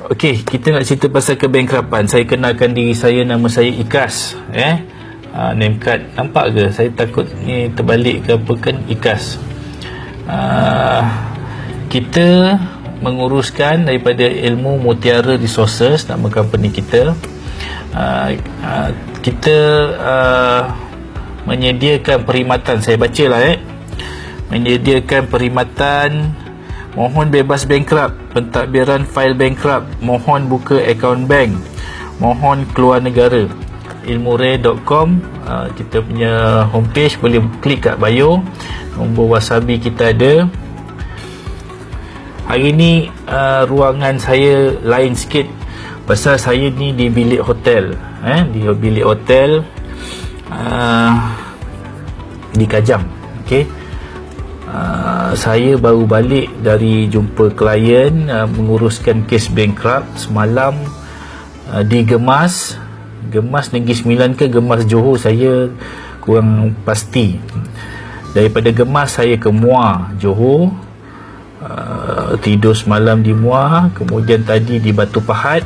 Okey, kita nak cerita pasal kebankrapan. Saya kenalkan diri saya, nama saya Ikas. Name card nampak ke? Saya takut ni terbalik ke apa kan, Ikas. Kita menguruskan daripada Ilmu Mutiara Resources, nama company kita. Kita menyediakan perkhidmatan, saya bacalah menyediakan perkhidmatan mohon bebas bankrupt, pentadbiran fail bankrupt, mohon buka akaun bank, mohon keluar negara. ilmure.com, kita punya homepage, boleh klik kat bio. Nombor wasabi kita ada. Hari ni ruangan saya lain sikit pasal saya ni di bilik hotel, di bilik hotel di Kajang. Okey. Saya baru balik dari jumpa klien, menguruskan kes bankrupt semalam di Gemas Negeri Sembilan ke Gemas Johor, saya kurang pasti. Daripada Gemas saya ke Muar Johor, tidur semalam di Muar, kemudian tadi di Batu Pahat,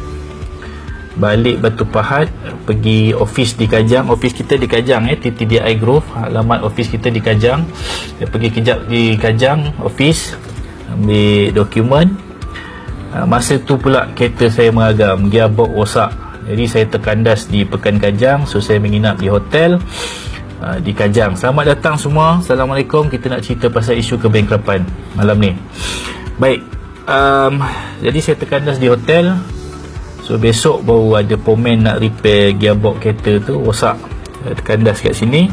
balik Batu Pahat, pergi office di Kajang. Office kita di Kajang, TTDI Grove, alamat office kita di Kajang. Saya pergi kejap di Kajang office, ambil dokumen. Masa tu pula kereta saya meragam, gearbox rosak. Jadi saya terkandas di Pekan Kajang, so saya menginap di hotel di Kajang. Selamat datang semua. Assalamualaikum. Kita nak cerita pasal isu kebankrapan malam ni. Baik, jadi saya terkandas di hotel. So besok baru ada pomen nak repair gearbox kereta tu, rosak. Terkandas kat sini.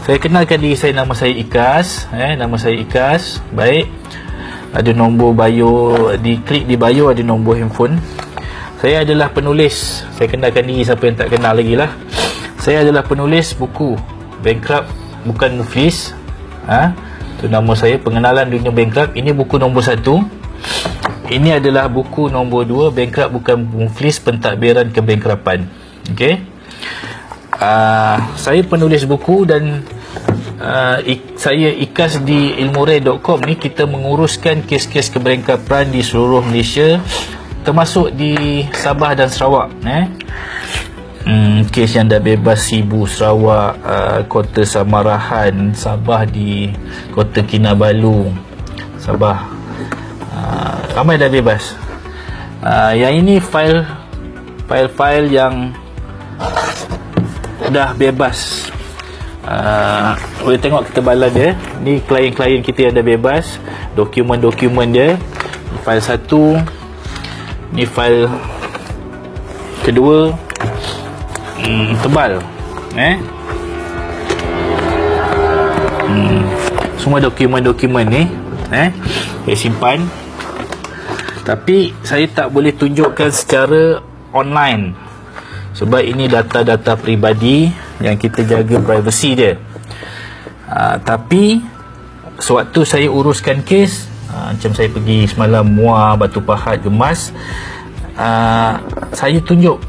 Saya kenalkan diri saya, nama saya Ikas. Nama saya Ikas. Baik. Ada nombor bio, diklik di bio ada nombor handphone. Saya adalah penulis. Saya kenalkan diri siapa yang tak kenal lagi lah. Saya adalah penulis buku Bankrupt Bukan Muflis. Tu nama saya, Pengenalan Dunia Bankrupt. Ini buku nombor 1. Ini adalah buku nombor 2, Bankrupt Bukan Muflis, Pentadbiran Kebankrapan. Okey. Saya penulis buku dan saya Ikas di ilmure.com ni, kita menguruskan kes-kes kebankrapan di seluruh Malaysia, termasuk di Sabah dan Sarawak. Kes yang dah bebas Sibu Sarawak, Kota Samarahan, Sabah di Kota Kinabalu, Sabah, ramai dah bebas. Yang ini file yang dah bebas. Boleh tengok ketebalan dia. Ni klien-klien kita yang dah bebas, dokumen-dokumen dia. File 1, ni file kedua. Tebal. Semua dokumen-dokumen ni saya simpan, tapi saya tak boleh tunjukkan secara online sebab ini data-data peribadi yang kita jaga privasi dia. Tapi sewaktu saya uruskan kes, macam saya pergi semalam Muar, Batu Pahat, Gemas, saya tunjuk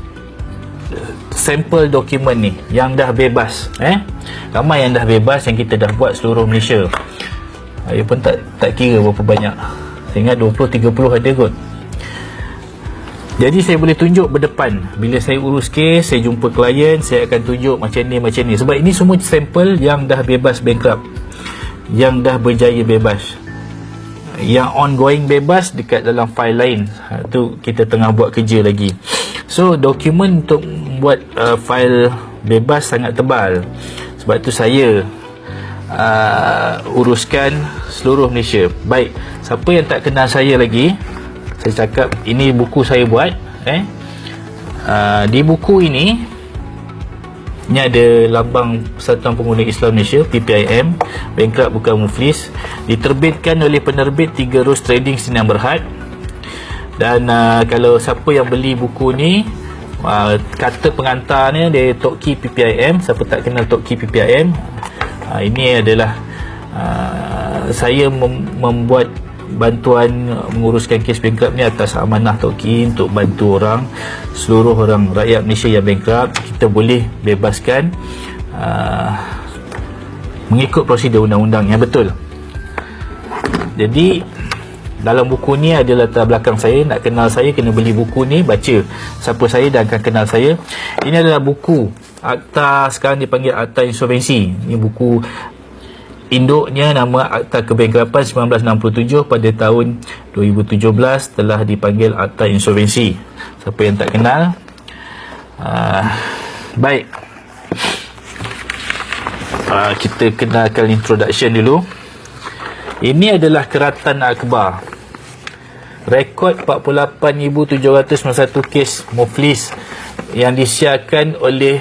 sampel dokumen ni yang dah bebas. Ramai yang dah bebas, yang kita dah buat seluruh Malaysia. Saya pun tak kira berapa banyak. Saya ingat 20-30 ada kot. Jadi saya boleh tunjuk berdepan. Bila saya urus kes, saya jumpa klien, saya akan tunjuk macam ni. Sebab ini semua sampel yang dah bebas bankrupt, yang dah berjaya bebas. Yang ongoing bebas dekat dalam file lain. Tu kita tengah buat kerja lagi. So dokumen untuk buat file bebas sangat tebal. Sebab tu saya uruskan seluruh Malaysia. Baik, siapa yang tak kenal saya lagi, saya cakap ini buku saya buat. Di buku ini ada lambang Persatuan Pengguna Islam Malaysia, PPIM, Bankrupt Bukan Muflis. Diterbitkan oleh penerbit 3 Rose Trading Sdn Bhd. Dan kalau siapa yang beli buku ni, kata pengantarnya dia Tok Key PPIM. Siapa tak kenal Tok Key PPIM, ini adalah saya membuat bantuan menguruskan kes bankrupt ni atas amanah Tok Key untuk bantu orang, seluruh orang rakyat Malaysia yang bankrupt. Kita boleh bebaskan mengikut prosedur undang-undang yang betul. Jadi Dalam buku ni ada latar belakang saya. Nak kenal saya kena beli buku ni, baca siapa saya dan akan kenal saya. Ini adalah buku akta, sekarang dipanggil akta insolvensi. Ini buku induknya nama Akta Kebangkrapan 1967, pada tahun 2017 telah dipanggil Akta Insolvensi. Siapa yang tak kenal? Baik, kita kenalkan introduction dulu. Ini adalah Keratan Akhbar. Rekod 48,791 kes muflis yang disiarkan oleh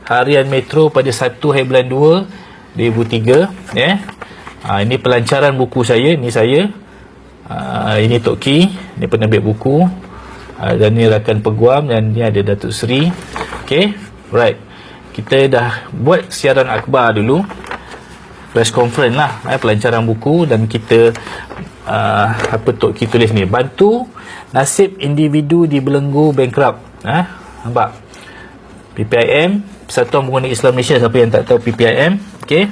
Harian Metro pada 1/2 2003. Ini pelancaran buku saya. Ini saya. Ini Tok Ki, ini penerbit buku. Dan ini rakan peguam, dan ini ada Datuk Seri. Okey, right. Kita dah buat siaran akhbar dulu, press conference lah, pelancaran buku. Dan kita apa Tok Ki tulis ni, bantu nasib individu di belenggu bankrupt. Nampak? PPIM, Persatuan Pengguna Islam Malaysia. Siapa yang tak tahu PPIM? Okey,